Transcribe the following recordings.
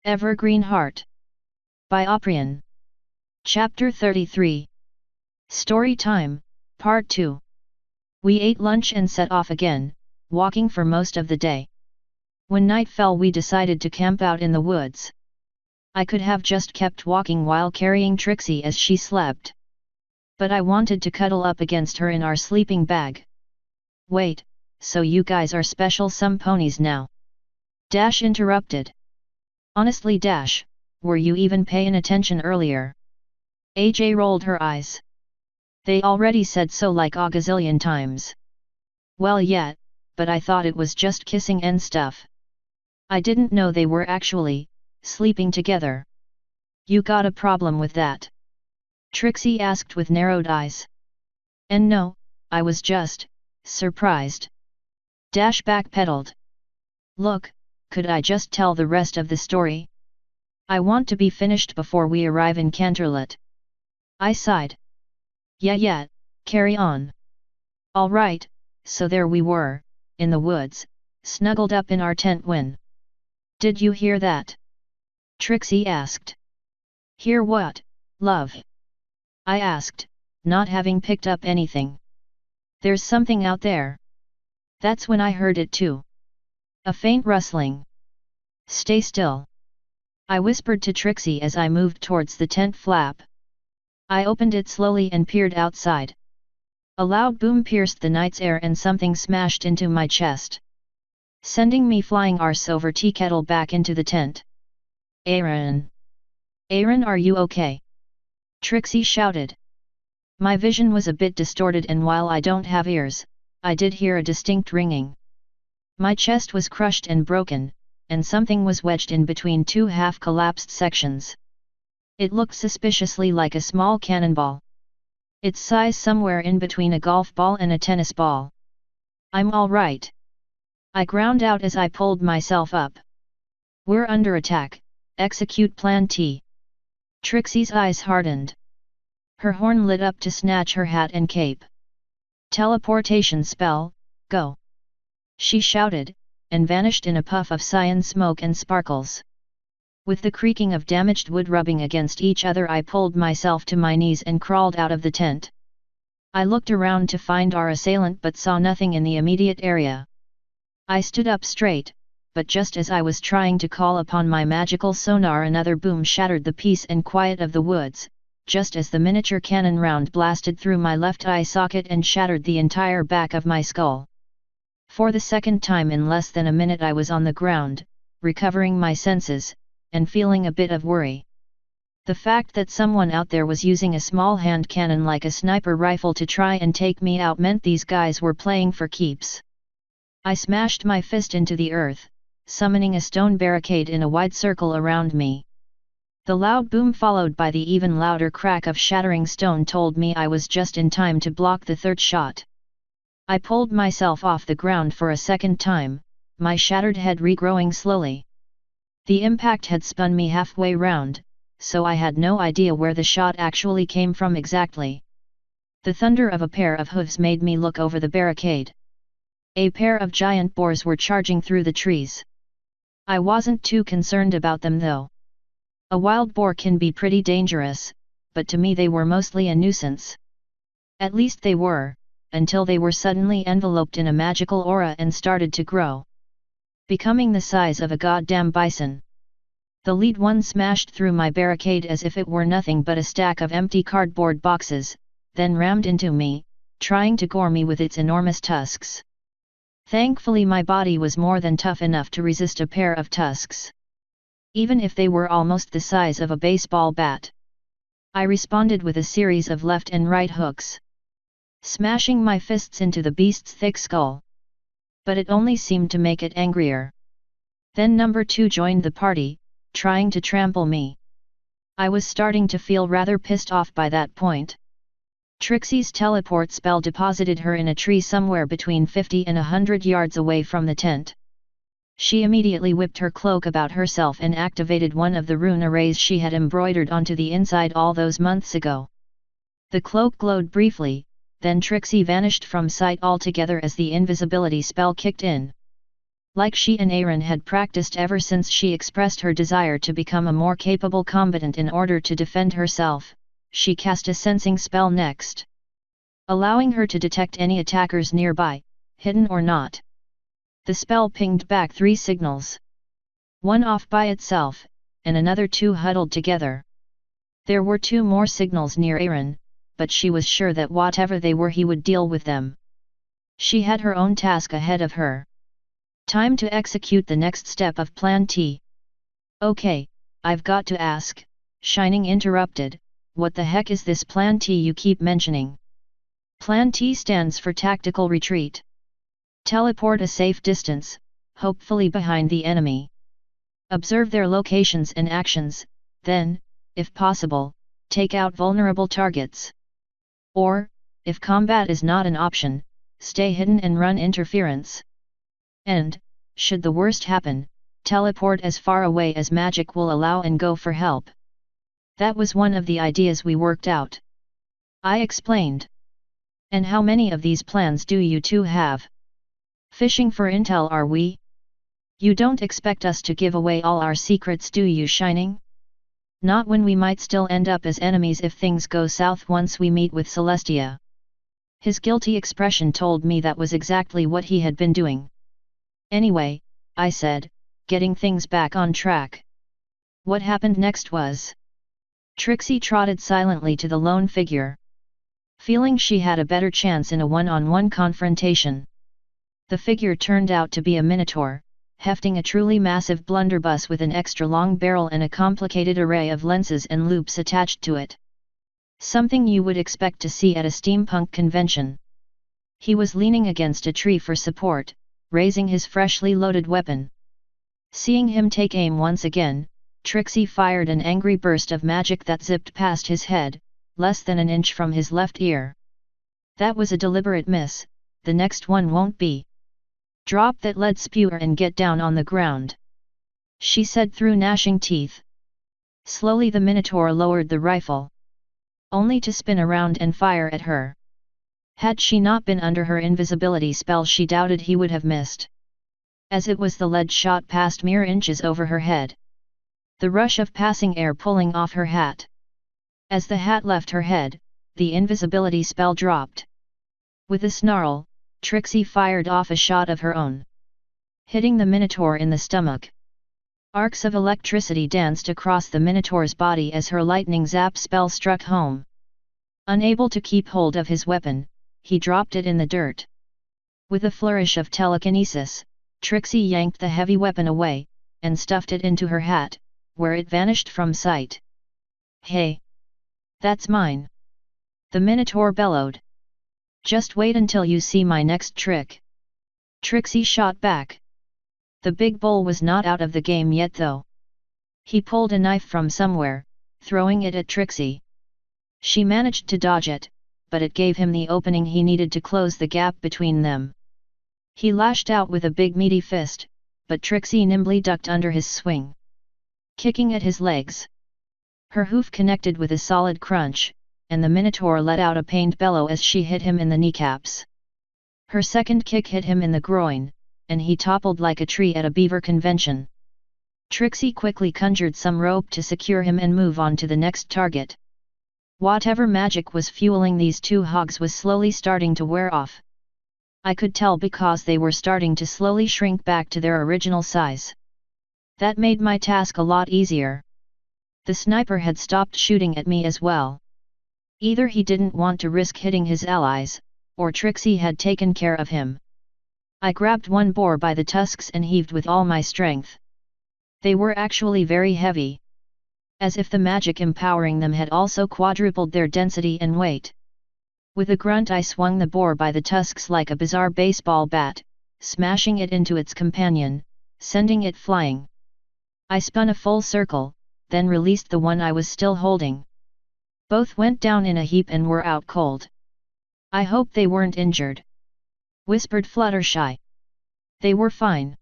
Evergreen Heart. By Oprian. Chapter 33. Story Time, Part 2. We ate lunch and set off again, walking for most of the day. When night fell we decided to camp out in the woods. I could have just kept walking while carrying Trixie as she slept. But I wanted to cuddle up against her in our sleeping bag. Wait, so you guys are special some ponies now? Dash interrupted. Honestly Dash, were you even paying attention earlier? AJ rolled her eyes. They already said so like a gazillion times. Well yeah, but I thought it was just kissing and stuff. I didn't know they were actually sleeping together. You got a problem with that? Trixie asked with narrowed eyes. And no, I was just surprised. Dash backpedaled. Look, could I just tell the rest of the story? I want to be finished before we arrive in Canterlot. I sighed. Yeah, carry on. Alright, so there we were, in the woods, snuggled up in our tent when... Did you hear that? Trixie asked. Hear what, love? I asked, not having picked up anything. There's something out there. That's when I heard it too. A faint rustling. Stay still. I whispered to Trixie as I moved towards the tent flap. I opened it slowly and peered outside. A loud boom pierced the night's air and something smashed into my chest, sending me flying arse over tea kettle back into the tent. Aaron! Aaron, are you okay? Trixie shouted. My vision was a bit distorted and while I don't have ears, I did hear a distinct ringing. My chest was crushed and broken, and something was wedged in between two half-collapsed sections. It looked suspiciously like a small cannonball. Its size somewhere in between a golf ball and a tennis ball. I'm all right. I ground out as I pulled myself up. We're under attack, execute Plan T. Trixie's eyes hardened. Her horn lit up to snatch her hat and cape. Teleportation spell, go! She shouted, and vanished in a puff of cyan smoke and sparkles. With the creaking of damaged wood rubbing against each other I pulled myself to my knees and crawled out of the tent. I looked around to find our assailant but saw nothing in the immediate area. I stood up straight, but just as I was trying to call upon my magical sonar another boom shattered the peace and quiet of the woods, just as the miniature cannon round blasted through my left eye socket and shattered the entire back of my skull. For the second time in less than a minute I was on the ground, recovering my senses, and feeling a bit of worry. The fact that someone out there was using a small hand cannon like a sniper rifle to try and take me out meant these guys were playing for keeps. I smashed my fist into the earth, summoning a stone barricade in a wide circle around me. The loud boom followed by the even louder crack of shattering stone told me I was just in time to block the third shot. I pulled myself off the ground for a second time, my shattered head regrowing slowly. The impact had spun me halfway round, so I had no idea where the shot actually came from exactly. The thunder of a pair of hooves made me look over the barricade. A pair of giant boars were charging through the trees. I wasn't too concerned about them though. A wild boar can be pretty dangerous, but to me they were mostly a nuisance. At least they were, until they were suddenly enveloped in a magical aura and started to grow, becoming the size of a goddamn bison. The lead one smashed through my barricade as if it were nothing but a stack of empty cardboard boxes, then rammed into me, trying to gore me with its enormous tusks. Thankfully my body was more than tough enough to resist a pair of tusks, even if they were almost the size of a baseball bat. I responded with a series of left and right hooks, smashing my fists into the beast's thick skull. But it only seemed to make it angrier. Then number 2 joined the party, trying to trample me. I was starting to feel rather pissed off by that point. Trixie's teleport spell deposited her in a tree somewhere between 50 and 100 yards away from the tent. She immediately whipped her cloak about herself and activated one of the rune arrays she had embroidered onto the inside all those months ago. The cloak glowed briefly, then Trixie vanished from sight altogether as the invisibility spell kicked in. Like she and Aaron had practiced ever since she expressed her desire to become a more capable combatant in order to defend herself, she cast a sensing spell next, allowing her to detect any attackers nearby, hidden or not. The spell pinged back 3 signals. One off by itself, and another 2 huddled together. There were 2 more signals near Aaron, but she was sure that whatever they were he would deal with them. She had her own task ahead of her. Time to execute the next step of Plan T. Okay, I've got to ask, Shining interrupted, what the heck is this Plan T you keep mentioning? Plan T stands for Tactical Retreat. Teleport a safe distance, hopefully behind the enemy. Observe their locations and actions, then, if possible, take out vulnerable targets. Or, if combat is not an option, stay hidden and run interference. And, should the worst happen, teleport as far away as magic will allow and go for help. That was one of the ideas we worked out. I explained. And how many of these plans do you two have? Fishing for intel, are we? You don't expect us to give away all our secrets, do you, Shining? Not when we might still end up as enemies if things go south once we meet with Celestia. His guilty expression told me that was exactly what he had been doing. Anyway, I said, getting things back on track. What happened next was... Trixie trotted silently to the lone figure, feeling she had a better chance in a one-on-one confrontation. The figure turned out to be a minotaur, hefting a truly massive blunderbuss with an extra long barrel and a complicated array of lenses and loops attached to it. Something you would expect to see at a steampunk convention. He was leaning against a tree for support, raising his freshly loaded weapon. Seeing him take aim once again, Trixie fired an angry burst of magic that zipped past his head, less than an inch from his left ear. That was a deliberate miss, the next one won't be. Drop that lead spewer and get down on the ground, she said through gnashing teeth. Slowly the Minotaur lowered the rifle, only to spin around and fire at her. Had she not been under her invisibility spell, she doubted he would have missed. As it was, the lead shot past mere inches over her head. The rush of passing air pulling off her hat. As the hat left her head, the invisibility spell dropped. With a snarl, Trixie fired off a shot of her own, hitting the Minotaur in the stomach. Arcs of electricity danced across the Minotaur's body as her lightning zap spell struck home. Unable to keep hold of his weapon, he dropped it in the dirt. With a flourish of telekinesis, Trixie yanked the heavy weapon away, and stuffed it into her hat, where it vanished from sight. Hey! That's mine! The Minotaur bellowed. Just wait until you see my next trick! Trixie shot back. The big bull was not out of the game yet though. He pulled a knife from somewhere, throwing it at Trixie. She managed to dodge it, but it gave him the opening he needed to close the gap between them. He lashed out with a big meaty fist, but Trixie nimbly ducked under his swing, kicking at his legs. Her hoof connected with a solid crunch, and the Minotaur let out a pained bellow as she hit him in the kneecaps. Her second kick hit him in the groin, and he toppled like a tree at a beaver convention. Trixie quickly conjured some rope to secure him and move on to the next target. Whatever magic was fueling these two hogs was slowly starting to wear off. I could tell because they were starting to slowly shrink back to their original size. That made my task a lot easier. The sniper had stopped shooting at me as well. Either he didn't want to risk hitting his allies, or Trixie had taken care of him. I grabbed one boar by the tusks and heaved with all my strength. They were actually very heavy, as if the magic empowering them had also quadrupled their density and weight. With a grunt I swung the boar by the tusks like a bizarre baseball bat, smashing it into its companion, sending it flying. I spun a full circle, then released the one I was still holding. Both went down in a heap and were out cold. I hope they weren't injured, whispered Fluttershy. They were fine,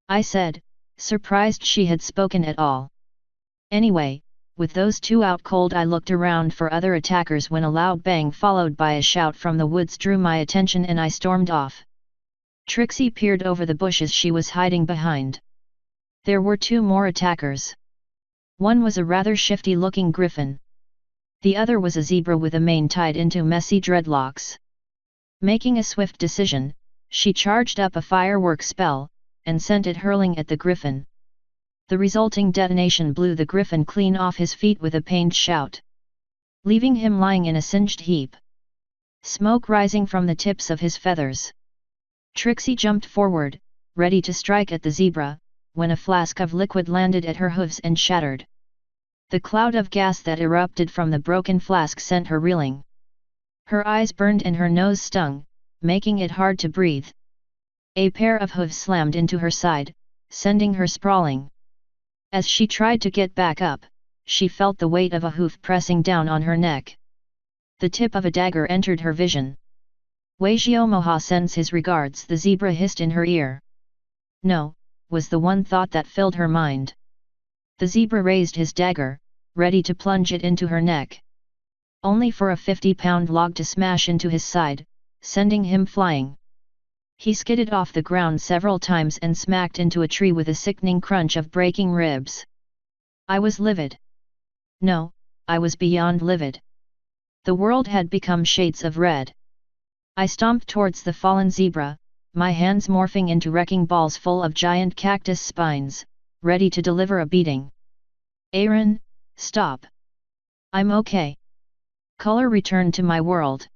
I said, surprised she had spoken at all. Anyway, with those two out cold, I looked around for other attackers when a loud bang followed by a shout from the woods drew my attention and I stormed off. Trixie peered over the bushes she was hiding behind. There were two more attackers. One was a rather shifty-looking griffin. The other was a zebra with a mane tied into messy dreadlocks. Making a swift decision, she charged up a firework spell, and sent it hurling at the griffin. The resulting detonation blew the griffin clean off his feet with a pained shout, leaving him lying in a singed heap, smoke rising from the tips of his feathers. Trixie jumped forward, ready to strike at the zebra, when a flask of liquid landed at her hooves and shattered. The cloud of gas that erupted from the broken flask sent her reeling. Her eyes burned and her nose stung, making it hard to breathe. A pair of hooves slammed into her side, sending her sprawling. As she tried to get back up, she felt the weight of a hoof pressing down on her neck. The tip of a dagger entered her vision. Waizhiomoha sends his regards, the zebra hissed in her ear. No, was the one thought that filled her mind. The zebra raised his dagger, ready to plunge it into her neck. Only for a 50-pound log to smash into his side, sending him flying. He skidded off the ground several times and smacked into a tree with a sickening crunch of breaking ribs. I was livid. No, I was beyond livid. The world had become shades of red. I stomped towards the fallen zebra, my hands morphing into wrecking balls full of giant cactus spines, ready to deliver a beating. Aaron, stop. I'm okay. Color returned to my world.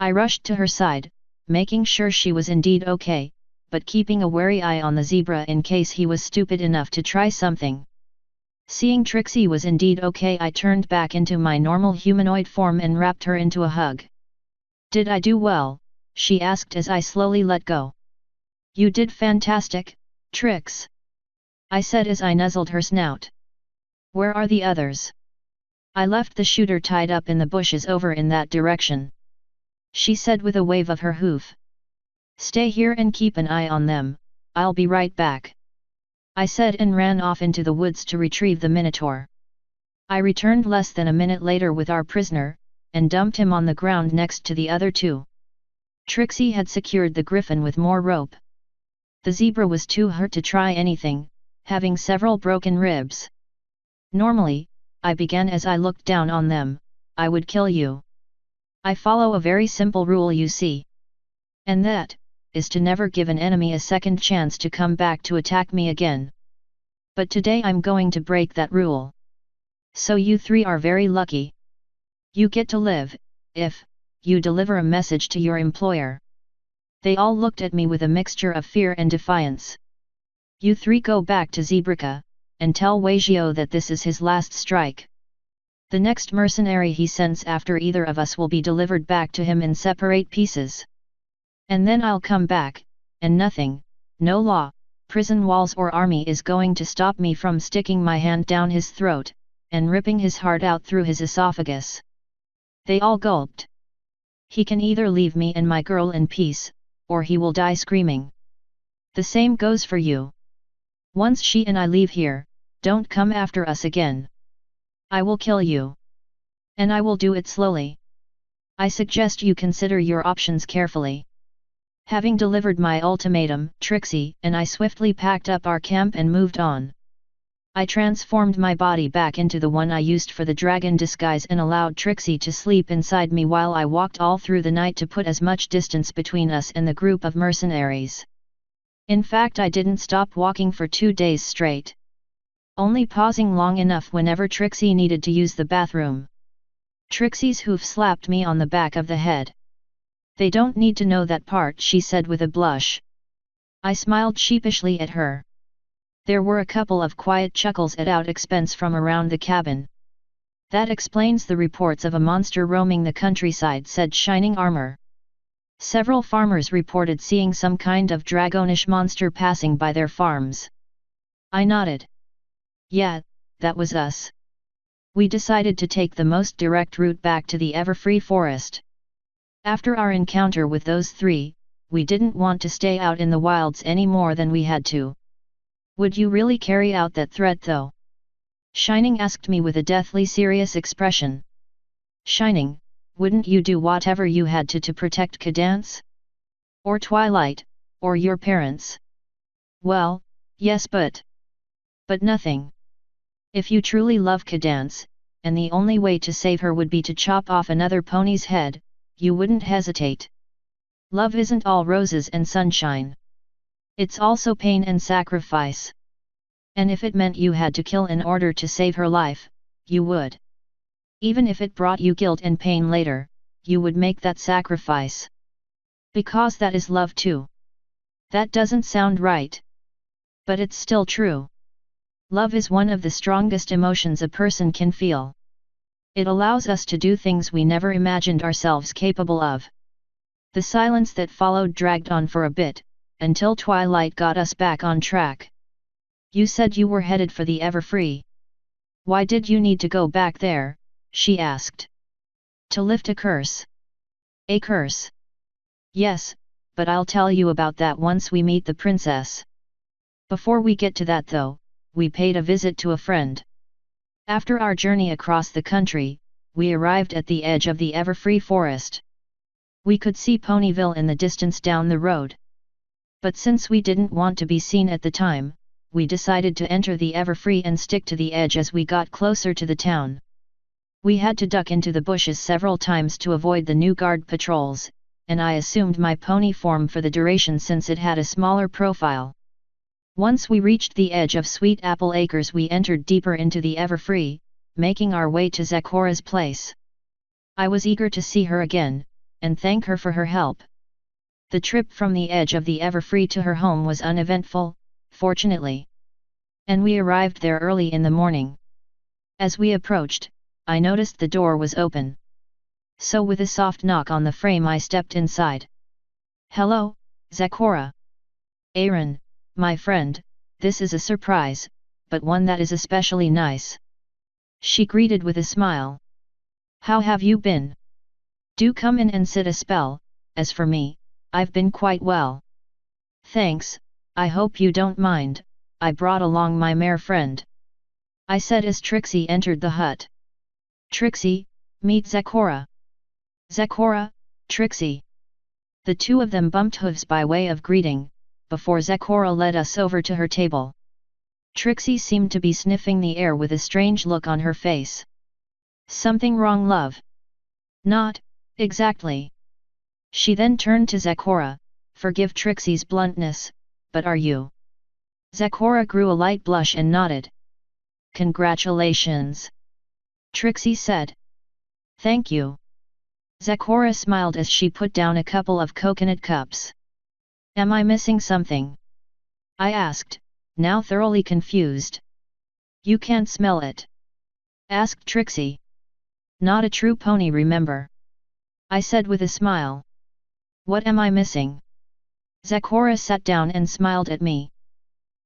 I rushed to her side, making sure she was indeed okay, but keeping a wary eye on the zebra in case he was stupid enough to try something. Seeing Trixie was indeed okay, I turned back into my normal humanoid form and wrapped her into a hug. Did I do well? She asked as I slowly let go. You did fantastic, Trix, I said as I nuzzled her snout. Where are the others? I left the shooter tied up in the bushes over in that direction, she said with a wave of her hoof. Stay here and keep an eye on them, I'll be right back, I said and ran off into the woods to retrieve the Minotaur. I returned less than a minute later with our prisoner, and dumped him on the ground next to the other two. Trixie had secured the griffin with more rope. The zebra was too hurt to try anything, having several broken ribs. Normally, I began as I looked down on them, I would kill you. I follow a very simple rule, you see. And that is to never give an enemy a second chance to come back to attack me again. But today I'm going to break that rule. So you three are very lucky. You get to live, if you deliver a message to your employer. They all looked at me with a mixture of fear and defiance. You three go back to Zebrica, and tell Waizhio that this is his last strike. The next mercenary he sends after either of us will be delivered back to him in separate pieces. And then I'll come back, and nothing, no law, prison walls or army is going to stop me from sticking my hand down his throat, and ripping his heart out through his esophagus. They all gulped. He can either leave me and my girl in peace, or he will die screaming. The same goes for you. Once she and I leave here, don't come after us again. I will kill you. And I will do it slowly. I suggest you consider your options carefully. Having delivered my ultimatum, Trixie and I swiftly packed up our camp and moved on. I transformed my body back into the one I used for the dragon disguise and allowed Trixie to sleep inside me while I walked all through the night to put as much distance between us and the group of mercenaries. In fact, I didn't stop walking for 2 days straight, only pausing long enough whenever Trixie needed to use the bathroom. Trixie's hoof slapped me on the back of the head. They don't need to know that part, she said with a blush. I smiled sheepishly at her. There were a couple of quiet chuckles at expense from around the cabin. That explains the reports of a monster roaming the countryside, said Shining Armor. Several farmers reported seeing some kind of dragonish monster passing by their farms. I nodded. Yeah, that was us. We decided to take the most direct route back to the Everfree forest. After our encounter with those three, we didn't want to stay out in the wilds any more than we had to. Would you really carry out that threat though? Shining asked me with a deathly serious expression. Shining, wouldn't you do whatever you had to protect Cadance? Or Twilight, Or your parents? Well, yes, but nothing. If you truly love Cadance, and the only way to save her would be to chop off another pony's head, you wouldn't hesitate. Love isn't all roses and sunshine. It's also pain and sacrifice. And if it meant you had to kill in order to save her life, you would. Even if it brought you guilt and pain later, you would make that sacrifice. Because that is love too. That doesn't sound right. But it's still true. Love is one of the strongest emotions a person can feel. It allows us to do things we never imagined ourselves capable of. The silence that followed dragged on for a bit, until twilight got us back on track. You said you were headed for the Everfree. Why did you need to go back there? She asked. To lift a curse. A curse? Yes, but I'll tell you about that once we meet the princess. Before we get to that though, we paid a visit to a friend. After our journey across the country, we arrived at the edge of the Everfree forest. We could see Ponyville in the distance down the road. But since we didn't want to be seen at the time, we decided to enter the Everfree and stick to the edge as we got closer to the town. We had to duck into the bushes several times to avoid the new guard patrols, and I assumed my pony form for the duration since it had a smaller profile. Once we reached the edge of Sweet Apple Acres, we entered deeper into the Everfree, making our way to Zakora's place. I was eager to see her again, and thank her for her help. The trip from the edge of the Everfree to her home was uneventful, fortunately. And we arrived there early in the morning. As we approached, I noticed the door was open. So with a soft knock on the frame I stepped inside. Hello, Zakora. Aaron, my friend, this is a surprise, but one that is especially nice. She greeted with a smile. How have you been? Do come in and sit a spell. As for me, I've been quite well. Thanks, I hope you don't mind, I brought along my mare friend. I said as Trixie entered the hut. Trixie, meet Zakora. Zakora, Trixie. The two of them bumped hooves by way of greeting, before Zakora led us over to her table. Trixie seemed to be sniffing the air with a strange look on her face. Something wrong, love? Not exactly. She then turned to Zakora. Forgive Trixie's bluntness, but are you? Zakora grew a light blush and nodded. Congratulations, Trixie said. Thank you. Zakora smiled as she put down a couple of coconut cups. Am I missing something? I asked, now thoroughly confused. You can't smell it? Asked Trixie. Not a true pony, remember? I said with a smile. What am I missing? Zakora sat down and smiled at me.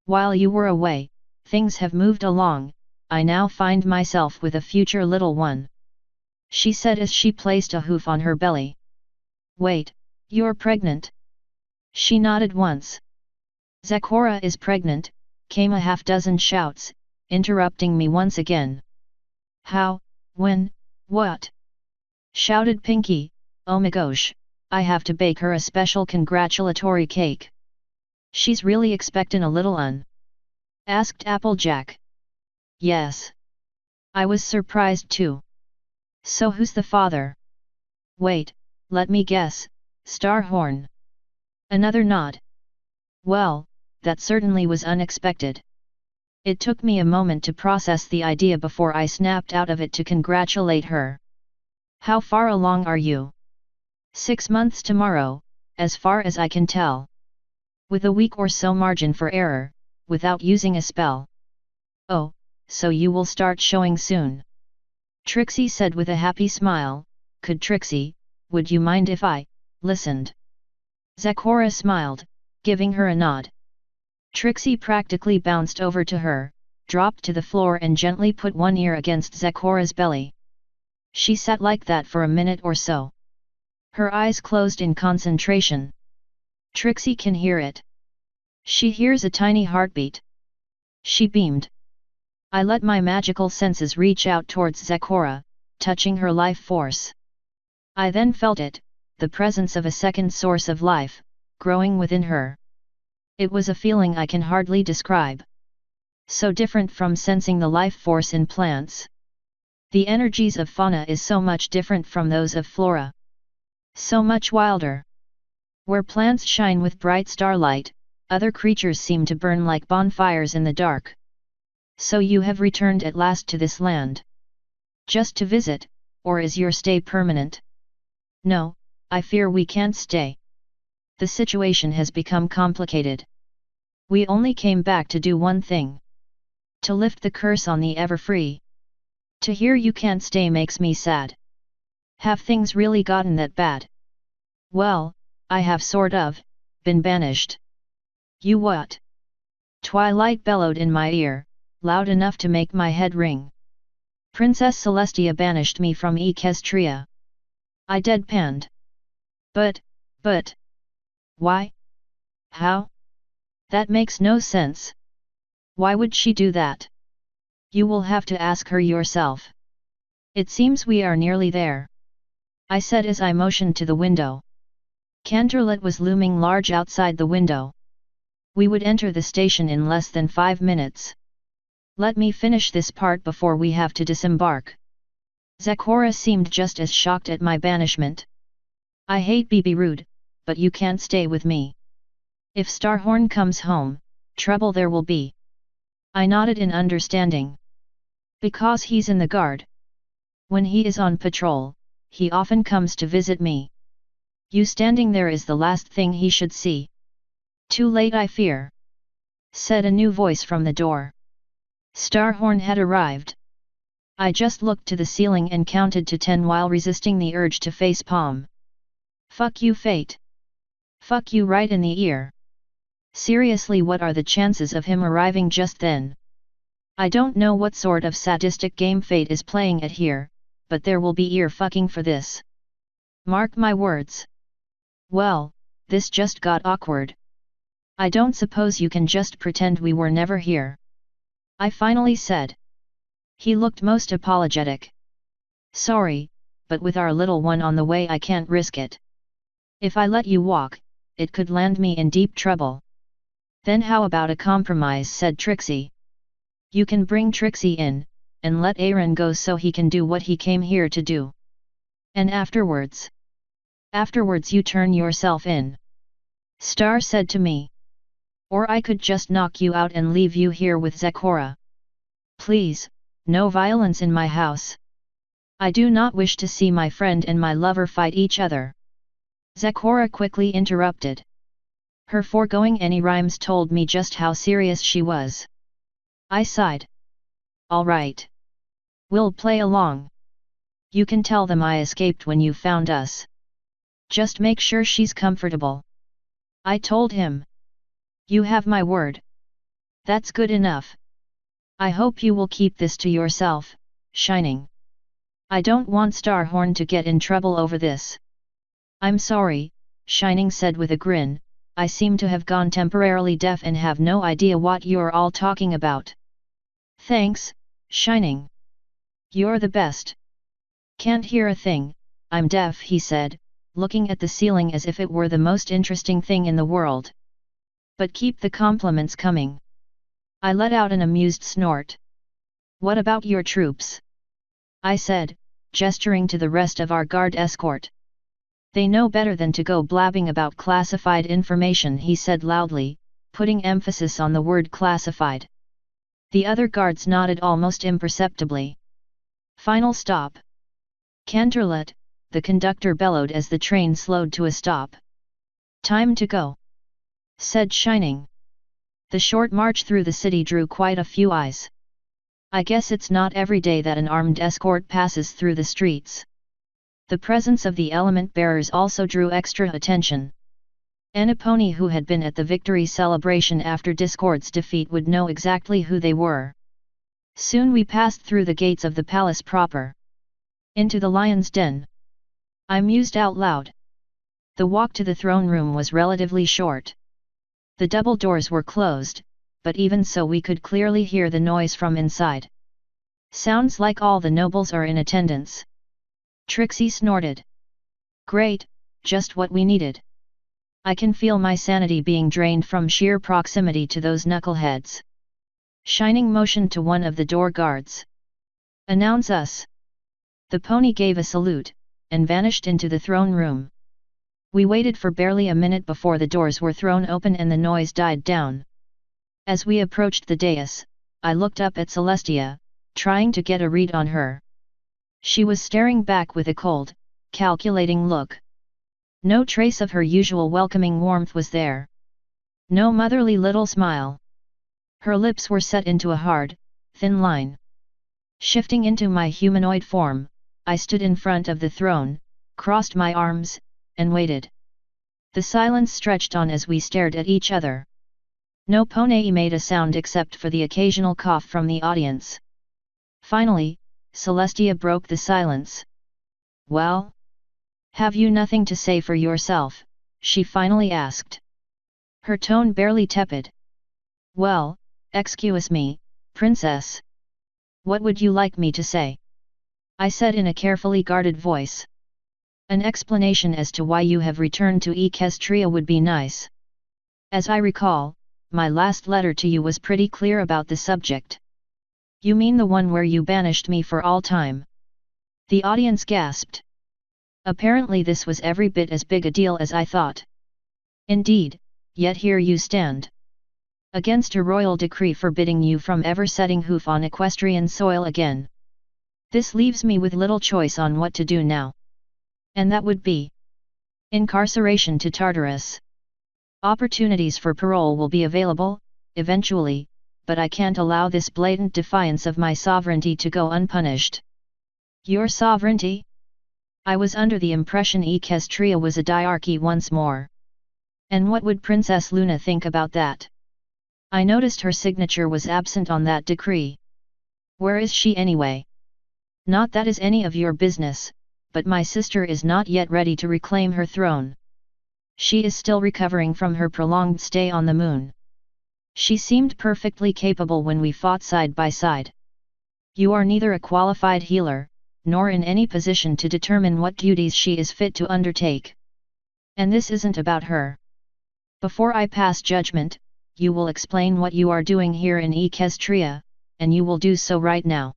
While you were away, things have moved along. I now find myself with a future little one. She said as she placed a hoof on her belly. Wait, you're pregnant? She nodded once. Zakora is pregnant, came a half-dozen shouts, interrupting me once again. How, when, what? Shouted Pinky, oh my gosh, I have to bake her a special congratulatory cake. She's really expectin' a little un? Asked Applejack. Yes. I was surprised too. So who's the father? Wait, let me guess, Starhorn. Another nod. Well, that certainly was unexpected. It took me a moment to process the idea before I snapped out of it to congratulate her. How far along are you? 6 months tomorrow, as far as I can tell. With a week or so margin for error, without using a spell. Oh, so you will start showing soon. Trixie said with a happy smile. Could Trixie, would you mind if I listened? Zakora smiled, giving her a nod. Trixie practically bounced over to her, dropped to the floor and gently put one ear against Zakora's belly. She sat like that for a minute or so. Her eyes closed in concentration. Trixie can hear it. She hears a tiny heartbeat. She beamed. I let my magical senses reach out towards Zakora, touching her life force. I then felt it, the presence of a second source of life, growing within her. It was a feeling I can hardly describe. So different from sensing the life force in plants. The energies of fauna is so much different from those of flora. So much wilder. Where plants shine with bright starlight, other creatures seem to burn like bonfires in the dark. So you have returned at last to this land. Just to visit, or is your stay permanent? No, I fear we can't stay. The situation has become complicated. We only came back to do one thing. To lift the curse on the Everfree. To hear you can't stay makes me sad. Have things really gotten that bad? Well, I have sort of, been banished. You what? Twilight bellowed in my ear, loud enough to make my head ring. Princess Celestia banished me from Equestria. I deadpanned. But, why? How? That makes no sense. Why would she do that? You will have to ask her yourself. It seems we are nearly there, I said as I motioned to the window. Canterlet was looming large outside the window. We would enter the station in less than 5 minutes. Let me finish this part before we have to disembark. Zecora seemed just as shocked at my banishment. I hate be rude, but you can't stay with me. If Starhorn comes home, trouble there will be. I nodded in understanding. Because he's in the guard. When he is on patrol, he often comes to visit me. You standing there is the last thing he should see. Too late I fear, said a new voice from the door. Starhorn had arrived. I just looked to the ceiling and counted to 10 while resisting the urge to face palm. Fuck you, fate. Fuck you right in the ear. Seriously, what are the chances of him arriving just then? I don't know what sort of sadistic game fate is playing at here, but there will be ear fucking for this. Mark my words. Well, this just got awkward. I don't suppose you can just pretend we were never here, I finally said. He looked most apologetic. Sorry, but with our little one on the way I can't risk it. If I let you walk, it could land me in deep trouble. Then how about a compromise, said Trixie. You can bring Trixie in, and let Aaron go so he can do what he came here to do. And afterwards? Afterwards you turn yourself in. Star said to me. Or I could just knock you out and leave you here with Zecora. Please, no violence in my house. I do not wish to see my friend and my lover fight each other. Zecora quickly interrupted. Her foregoing any rhymes told me just how serious she was. I sighed. All right. We'll play along. You can tell them I escaped when you found us. Just make sure she's comfortable. I told him. You have my word. That's good enough. I hope you will keep this to yourself, Shining. I don't want Starhorn to get in trouble over this. I'm sorry, Shining said with a grin, I seem to have gone temporarily deaf and have no idea what you're all talking about. Thanks, Shining. You're the best. Can't hear a thing, I'm deaf, he said, looking at the ceiling as if it were the most interesting thing in the world. But keep the compliments coming. I let out an amused snort. What about your troops? I said, gesturing to the rest of our guard escort. They know better than to go blabbing about classified information, he said loudly, putting emphasis on the word classified. The other guards nodded almost imperceptibly. Final stop. Canterlet, the conductor bellowed as the train slowed to a stop. Time to go, said Shining. The short march through the city drew quite a few eyes. I guess it's not every day that an armed escort passes through the streets. The presence of the element bearers also drew extra attention. Ennipony, who had been at the victory celebration after Discord's defeat, would know exactly who they were. Soon we passed through the gates of the palace proper. Into the lion's den. I mused out loud. The walk to the throne room was relatively short. The double doors were closed, but even so we could clearly hear the noise from inside. Sounds like all the nobles are in attendance. Trixie snorted. Great, just what we needed. I can feel my sanity being drained from sheer proximity to those knuckleheads. Shining motioned to one of the door guards. Announce us. The pony gave a salute, and vanished into the throne room. We waited for barely a minute before the doors were thrown open and the noise died down. As we approached the dais, I looked up at Celestia, trying to get a read on her. She was staring back with a cold, calculating look. No trace of her usual welcoming warmth was there. No motherly little smile. Her lips were set into a hard, thin line. Shifting into my humanoid form, I stood in front of the throne, crossed my arms, and waited. The silence stretched on as we stared at each other. No pony made a sound except for the occasional cough from the audience. Finally, Celestia broke the silence. Well? Have you nothing to say for yourself? She finally asked. Her tone barely tepid. Well, excuse me, princess. What would you like me to say? I said in a carefully guarded voice. An explanation as to why you have returned to Equestria would be nice. As I recall, my last letter to you was pretty clear about the subject. You mean the one where you banished me for all time? The audience gasped. Apparently this was every bit as big a deal as I thought. Indeed, yet here you stand. Against a royal decree forbidding you from ever setting hoof on equestrian soil again. This leaves me with little choice on what to do now. And that would be incarceration to Tartarus. Opportunities for parole will be available, eventually, but I can't allow this blatant defiance of my sovereignty to go unpunished. Your sovereignty? I was under the impression Equestria was a diarchy once more. And what would Princess Luna think about that? I noticed her signature was absent on that decree. Where is she anyway? Not that is any of your business, but my sister is not yet ready to reclaim her throne. She is still recovering from her prolonged stay on the moon. She seemed perfectly capable when we fought side by side. You are neither a qualified healer, nor in any position to determine what duties she is fit to undertake. And this isn't about her. Before I pass judgment, you will explain what you are doing here in Equestria, and you will do so right now.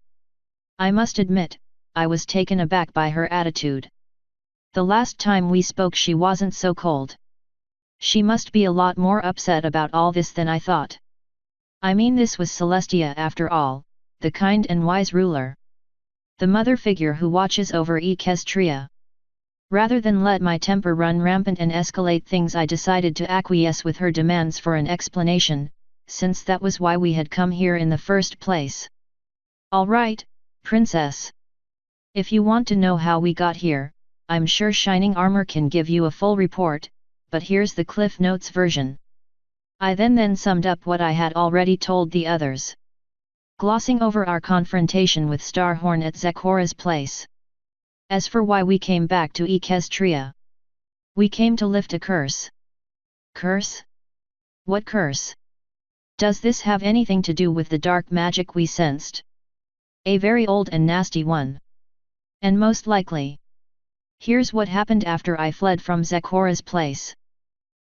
I must admit, I was taken aback by her attitude. The last time we spoke she wasn't so cold. She must be a lot more upset about all this than I thought. I mean, this was Celestia after all, the kind and wise ruler. The mother figure who watches over Equestria. Rather than let my temper run rampant and escalate things, I decided to acquiesce with her demands for an explanation, since that was why we had come here in the first place. All right, princess. If you want to know how we got here, I'm sure Shining Armor can give you a full report, but here's the Cliff Notes version. I then summed up what I had already told the others. Glossing over our confrontation with Starhorn at Zecora's place. As for why we came back to Equestria. We came to lift a curse. Curse? What curse? Does this have anything to do with the dark magic we sensed? A very old and nasty one. And most likely. Here's what happened after I fled from Zecora's place.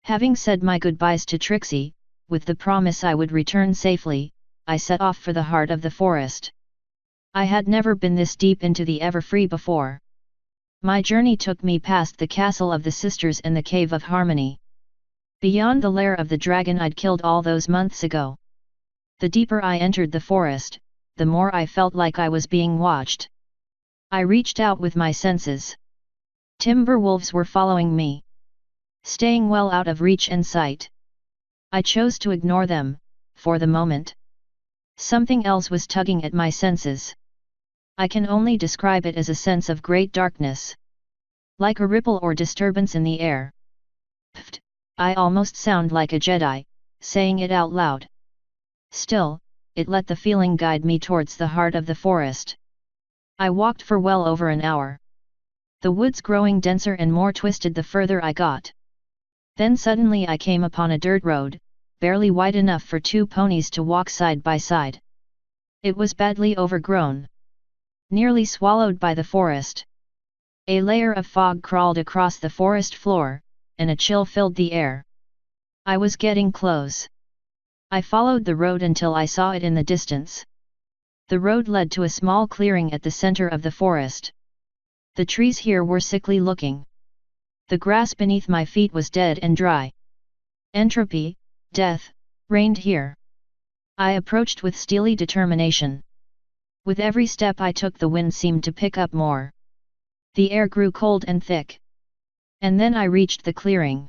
Having said my goodbyes to Trixie, with the promise I would return safely, I set off for the heart of the forest. I had never been this deep into the Everfree before. My journey took me past the castle of the sisters and the cave of Harmony. Beyond the lair of the dragon I'd killed all those months ago. The deeper I entered the forest, the more I felt like I was being watched. I reached out with my senses. Timber wolves were following me. Staying well out of reach and sight. I chose to ignore them, for the moment. Something else was tugging at my senses. I can only describe it as a sense of great darkness. Like a ripple or disturbance in the air. Pfft, I almost sound like a Jedi, saying it out loud. Still, it let the feeling guide me towards the heart of the forest. I walked for well over an hour. The woods growing denser and more twisted the further I got. Then suddenly I came upon a dirt road, barely wide enough for two ponies to walk side by side. It was badly overgrown. Nearly swallowed by the forest. A layer of fog crawled across the forest floor, and a chill filled the air. I was getting close. I followed the road until I saw it in the distance. The road led to a small clearing at the center of the forest. The trees here were sickly looking. The grass beneath my feet was dead and dry. Entropy, death, reigned here. I approached with steely determination. With every step I took, the wind seemed to pick up more. The air grew cold and thick. And then I reached the clearing.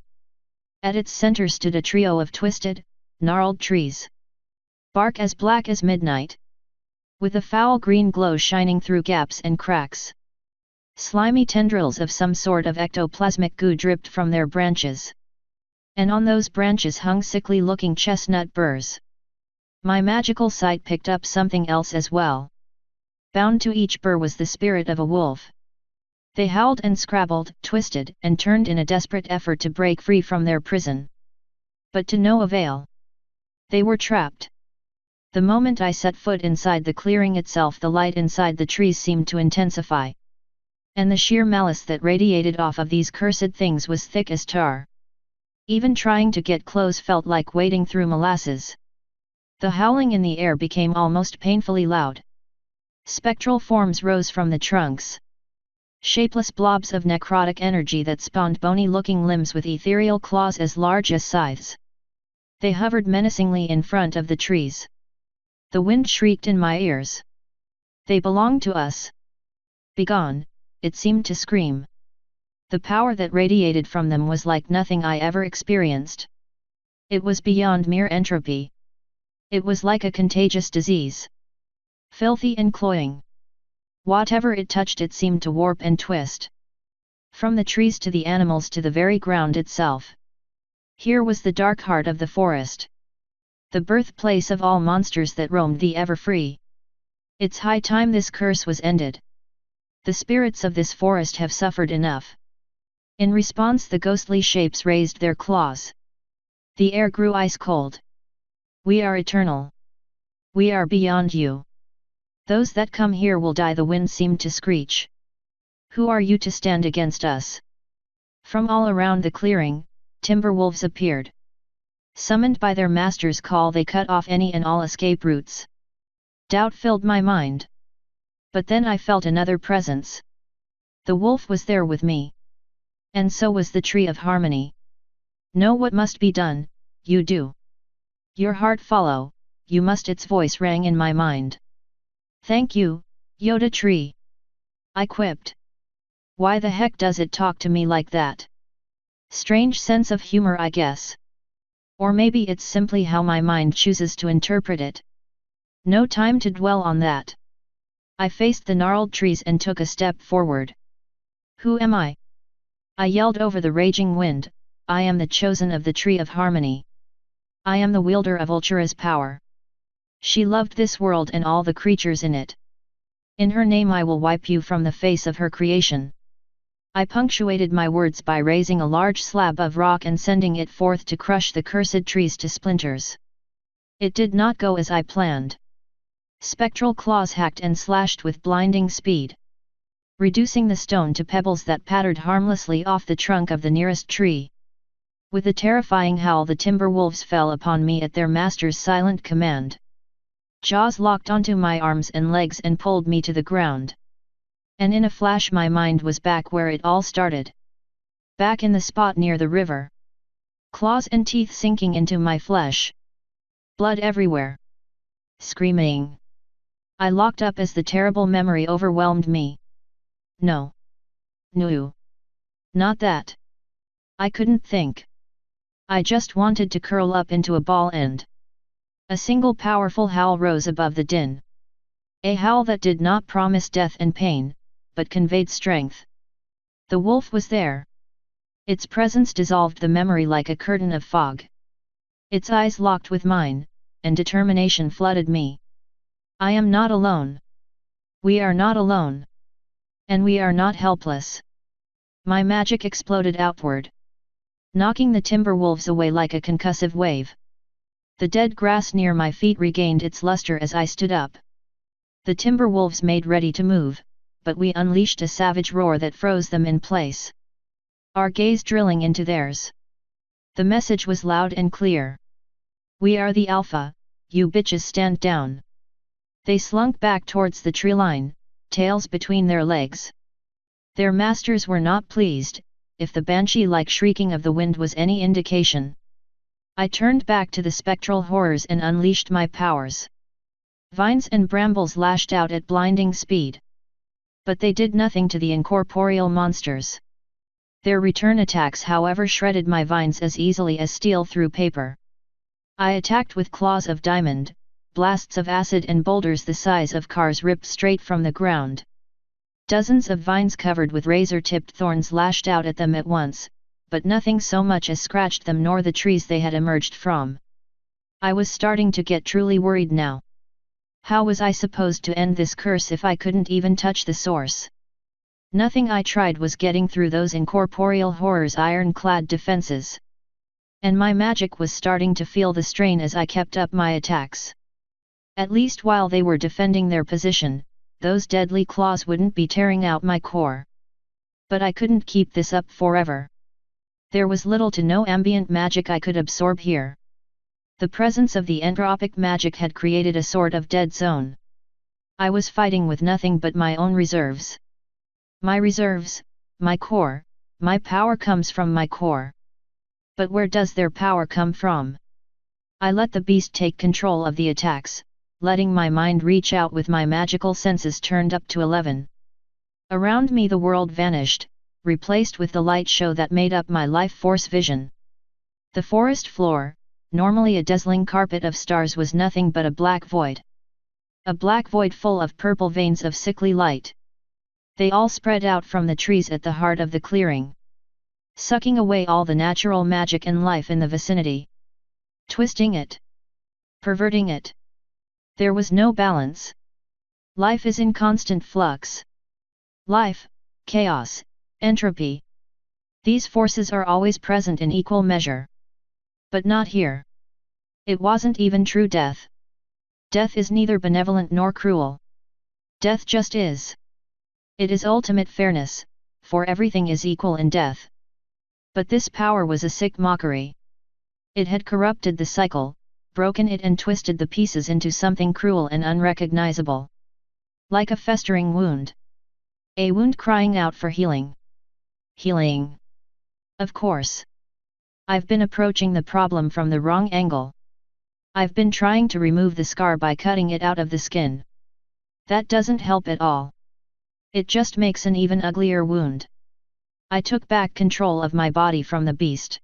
At its center stood a trio of twisted, gnarled trees. Bark as black as midnight. With a foul green glow shining through gaps and cracks. Slimy tendrils of some sort of ectoplasmic goo dripped from their branches. And on those branches hung sickly-looking chestnut burrs. My magical sight picked up something else as well. Bound to each burr was the spirit of a wolf. They howled and scrabbled, twisted and turned in a desperate effort to break free from their prison. But to no avail. They were trapped. The moment I set foot inside the clearing itself, the light inside the trees seemed to intensify. And the sheer malice that radiated off of these cursed things was thick as tar. Even trying to get close felt like wading through molasses. The howling in the air became almost painfully loud. Spectral forms rose from the trunks. Shapeless blobs of necrotic energy that spawned bony-looking limbs with ethereal claws as large as scythes. They hovered menacingly in front of the trees. The wind shrieked in my ears. They belong to us. Begone, it seemed to scream. The power that radiated from them was like nothing I ever experienced. It was beyond mere entropy. It was like a contagious disease. Filthy and cloying. Whatever it touched, it seemed to warp and twist. From the trees to the animals to the very ground itself. Here was the dark heart of the forest. The birthplace of all monsters that roamed the ever-free. It's high time this curse was ended. The spirits of this forest have suffered enough. In response, the ghostly shapes raised their claws. The air grew ice-cold. We are eternal. We are beyond you. Those that come here will die, the wind seemed to screech. Who are you to stand against us? From all around the clearing, timber wolves appeared. Summoned by their master's call, they cut off any and all escape routes. Doubt filled my mind. But then I felt another presence. The wolf was there with me. And so was the tree of harmony. Know what must be done, you do. Your heart follow, you must, its voice rang in my mind. Thank you, Yoda tree. I quipped. Why the heck does it talk to me like that? Strange sense of humor, I guess. Or maybe it's simply how my mind chooses to interpret it. No time to dwell on that. I faced the gnarled trees and took a step forward. Who am I? I yelled over the raging wind, I am the chosen of the tree of harmony. I am the wielder of Ultura's power. She loved this world and all the creatures in it. In her name I will wipe you from the face of her creation. I punctuated my words by raising a large slab of rock and sending it forth to crush the cursed trees to splinters. It did not go as I planned. Spectral claws hacked and slashed with blinding speed, reducing the stone to pebbles that pattered harmlessly off the trunk of the nearest tree. With a terrifying howl, the timber wolves fell upon me at their master's silent command. Jaws locked onto my arms and legs and pulled me to the ground. And in a flash my mind was back where it all started. Back in the spot near the river. Claws and teeth sinking into my flesh. Blood everywhere. Screaming. I locked up as the terrible memory overwhelmed me. No. No. Not that. I couldn't think. I just wanted to curl up into a ball and... A single powerful howl rose above the din. A howl that did not promise death and pain, but conveyed strength. The wolf was there. Its presence dissolved the memory like a curtain of fog. Its eyes locked with mine, and determination flooded me. I am not alone. We are not alone. And we are not helpless. My magic exploded outward, knocking the timber wolves away like a concussive wave. The dead grass near my feet regained its luster as I stood up. The timber wolves made ready to move, but we unleashed a savage roar that froze them in place. our gaze drilling into theirs. The message was loud and clear. "We are the Alpha, you bitches stand down." They slunk back towards the tree line, tails between their legs. Their masters were not pleased, if the banshee-like shrieking of the wind was any indication. I turned back to the spectral horrors and unleashed my powers. Vines and brambles lashed out at blinding speed. But they did nothing to the incorporeal monsters. Their return attacks, however, shredded my vines as easily as steel through paper. I attacked with claws of diamond, blasts of acid and boulders the size of cars ripped straight from the ground. Dozens of vines covered with razor-tipped thorns lashed out at them at once, but nothing so much as scratched them nor the trees they had emerged from. I was starting to get truly worried now. How was I supposed to end this curse if I couldn't even touch the source? Nothing I tried was getting through those incorporeal horrors' iron-clad defenses. And my magic was starting to feel the strain as I kept up my attacks. At least while they were defending their position, those deadly claws wouldn't be tearing out my core. But I couldn't keep this up forever. There was little to no ambient magic I could absorb here. The presence of the entropic magic had created a sort of dead zone. I was fighting with nothing but my own reserves. My reserves, my core, my power comes from my core. But where does their power come from? I let the beast take control of the attacks, letting my mind reach out with my magical senses turned up to 11. Around me the world vanished, replaced with the light show that made up my life force vision. The forest floor, normally a dazzling carpet of stars, was nothing but a black void. A black void full of purple veins of sickly light. They all spread out from the trees at the heart of the clearing, sucking away all the natural magic and life in the vicinity. Twisting it. Perverting it. There was no balance. Life is in constant flux. Life, chaos, entropy. These forces are always present in equal measure. But not here. It wasn't even true death. Death is neither benevolent nor cruel. Death just is. It is ultimate fairness, for everything is equal in death. But this power was a sick mockery. It had corrupted the cycle, broken it and twisted the pieces into something cruel and unrecognizable. Like a festering wound. A wound crying out for healing. Healing. Of course. I've been approaching the problem from the wrong angle. I've been trying to remove the scar by cutting it out of the skin. That doesn't help at all. It just makes an even uglier wound. I took back control of my body from the beast.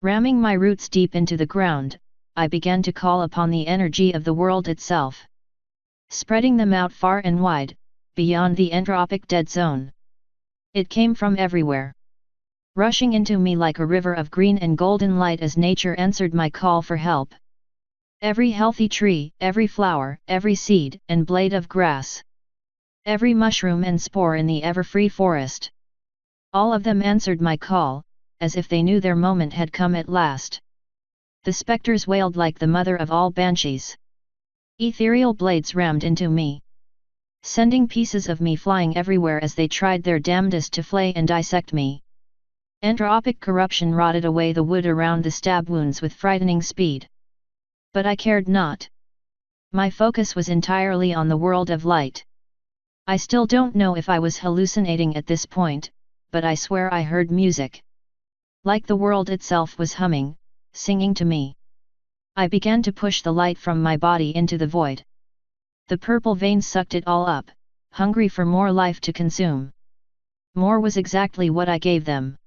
Ramming my roots deep into the ground, I began to call upon the energy of the world itself. Spreading them out far and wide, beyond the entropic dead zone. It came from everywhere. Rushing into me like a river of green and golden light as nature answered my call for help. Every healthy tree, every flower, every seed and blade of grass. Every mushroom and spore in the ever-free forest. All of them answered my call, as if they knew their moment had come at last. The specters wailed like the mother of all banshees. Ethereal blades rammed into me, sending pieces of me flying everywhere as they tried their damnedest to flay and dissect me. Entropic corruption rotted away the wood around the stab wounds with frightening speed. But I cared not. My focus was entirely on the world of light. I still don't know if I was hallucinating at this point, but I swear I heard music. Like the world itself was humming, singing to me. I began to push the light from my body into the void. The purple veins sucked it all up, hungry for more life to consume. More was exactly what I gave them.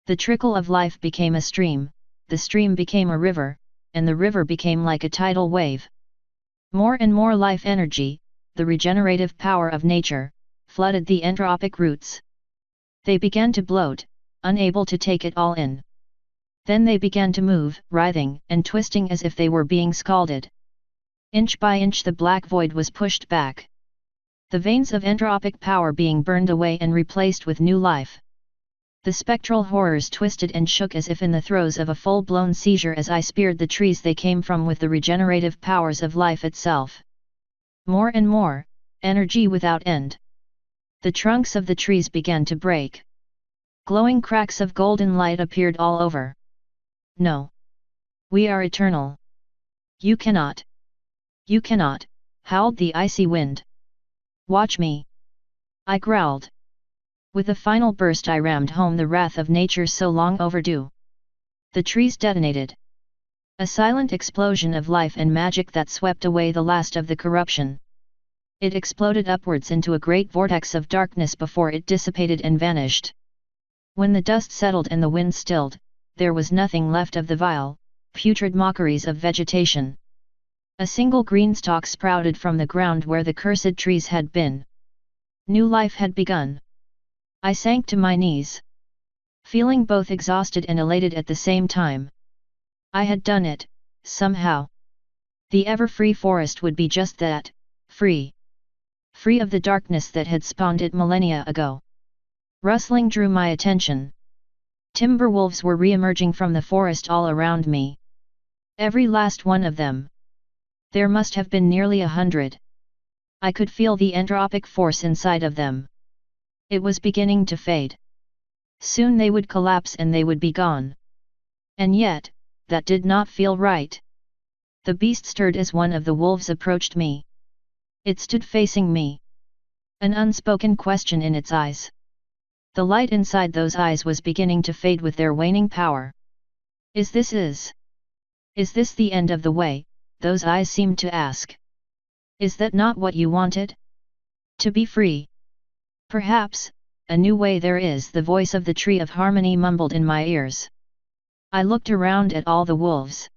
The trickle of life became a stream, the stream became a river, and the river became like a tidal wave. More and more life energy, the regenerative power of nature, flooded the entropic roots. They began to bloat, unable to take it all in. Then they began to move, writhing and twisting as if they were being scalded. Inch by inch the black void was pushed back. The veins of entropic power being burned away and replaced with new life. The spectral horrors twisted and shook as if in the throes of a full-blown seizure as I speared the trees they came from with the regenerative powers of life itself. More and more, energy without end. The trunks of the trees began to break. Glowing cracks of golden light appeared all over. No. We are eternal. You cannot. You cannot, howled the icy wind. Watch me. I growled. With a final burst I rammed home the wrath of nature so long overdue. The trees detonated. A silent explosion of life and magic that swept away the last of the corruption. It exploded upwards into a great vortex of darkness before it dissipated and vanished. When the dust settled and the wind stilled, there was nothing left of the vile, putrid mockeries of vegetation. A single green stalk sprouted from the ground where the cursed trees had been. New life had begun. I sank to my knees, feeling both exhausted and elated at the same time. I had done it, somehow. The ever-free forest would be just that, free. Free of the darkness that had spawned it millennia ago. Rustling drew my attention. Timber wolves were re-emerging from the forest all around me. Every last one of them. There must have been nearly 100. I could feel the entropic force inside of them. It was beginning to fade. Soon they would collapse and they would be gone. And yet, that did not feel right. The beast stirred as one of the wolves approached me. It stood facing me. An unspoken question in its eyes. The light inside those eyes was beginning to fade with their waning power. Is this the end of the way? Those eyes seemed to ask. Is that not what you wanted? To be free? Perhaps, a new way there is, the voice of the tree of harmony mumbled in my ears. I looked around at all the wolves.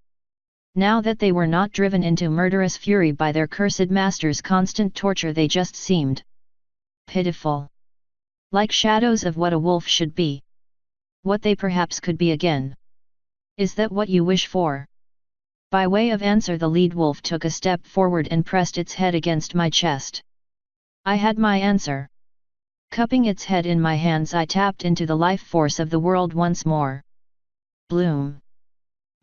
Now that they were not driven into murderous fury by their cursed master's constant torture, they just seemed pitiful. Like shadows of what a wolf should be. What they perhaps could be again. Is that what you wish for? By way of answer, the lead wolf took a step forward and pressed its head against my chest. I had my answer. Cupping its head in my hands, I tapped into the life force of the world once more. Bloom.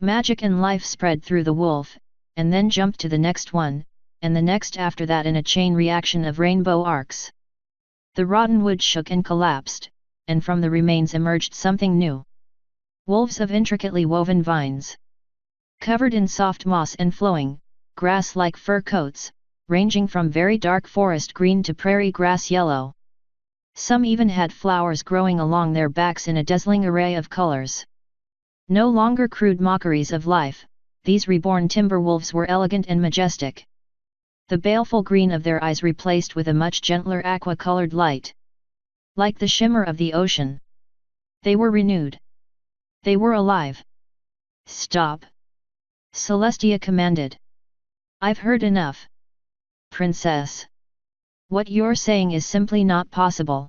Magic and life spread through the wolf, and then jumped to the next one, and the next after that in a chain reaction of rainbow arcs. The rotten wood shook and collapsed, and from the remains emerged something new. Wolves of intricately woven vines. Covered in soft moss and flowing, grass-like fur coats, ranging from very dark forest green to prairie grass yellow. Some even had flowers growing along their backs in a dazzling array of colors. No longer crude mockeries of life, these reborn timber wolves were elegant and majestic. The baleful green of their eyes replaced with a much gentler aqua-colored light. Like the shimmer of the ocean. They were renewed. They were alive. Stop! Celestia commanded. I've heard enough. Princess. What you're saying is simply not possible.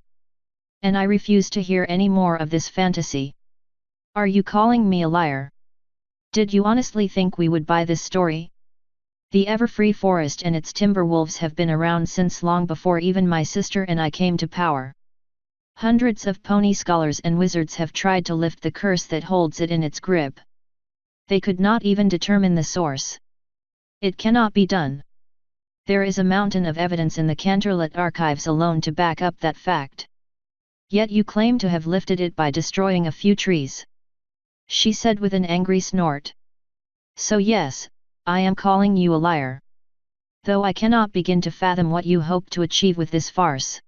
And I refuse to hear any more of this fantasy. Are you calling me a liar? Did you honestly think we would buy this story? The Everfree Forest and its timber wolves have been around since long before even my sister and I came to power. Hundreds of pony scholars and wizards have tried to lift the curse that holds it in its grip. They could not even determine the source. It cannot be done. There is a mountain of evidence in the Canterlot archives alone to back up that fact. Yet you claim to have lifted it by destroying a few trees. She said with an angry snort. So yes, I am calling you a liar. Though I cannot begin to fathom what you hope to achieve with this farce.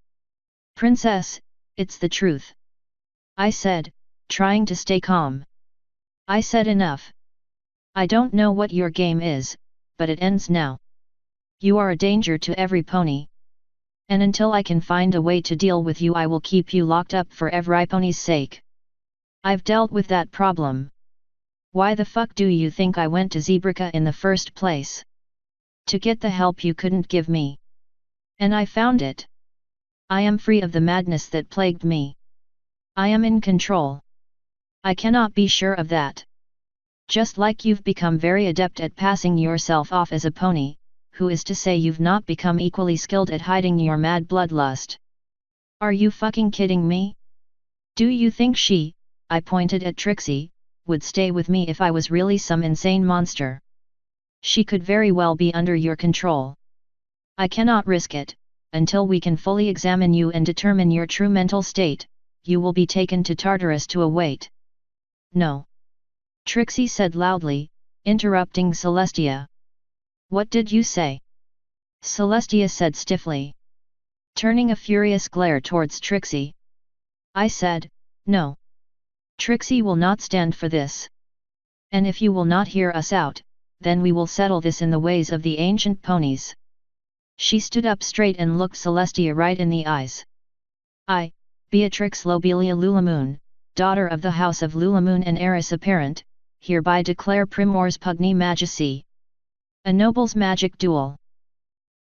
Princess, it's the truth. I said, trying to stay calm. I said enough. I don't know what your game is, but it ends now. You are a danger to every pony. And until I can find a way to deal with you, I will keep you locked up for every pony's sake. I've dealt with that problem. Why the fuck do you think I went to Zebrica in the first place? To get the help you couldn't give me. And I found it. I am free of the madness that plagued me. I am in control. I cannot be sure of that. Just like you've become very adept at passing yourself off as a pony, who is to say you've not become equally skilled at hiding your mad bloodlust? Are you fucking kidding me? Do you think she, I pointed at Trixie, would stay with me if I was really some insane monster? She could very well be under your control. I cannot risk it, until we can fully examine you and determine your true mental state, you will be taken to Tartarus to await. No. Trixie said loudly, interrupting Celestia. What did you say? Celestia said stiffly, turning a furious glare towards Trixie. I said, no. Trixie will not stand for this. And if you will not hear us out, then we will settle this in the ways of the ancient ponies. She stood up straight and looked Celestia right in the eyes. I, Beatrix Lobelia Lulamoon, daughter of the House of Lulamoon and heiress apparent, hereby declare Primor's Pugni Magici. A noble's magic duel.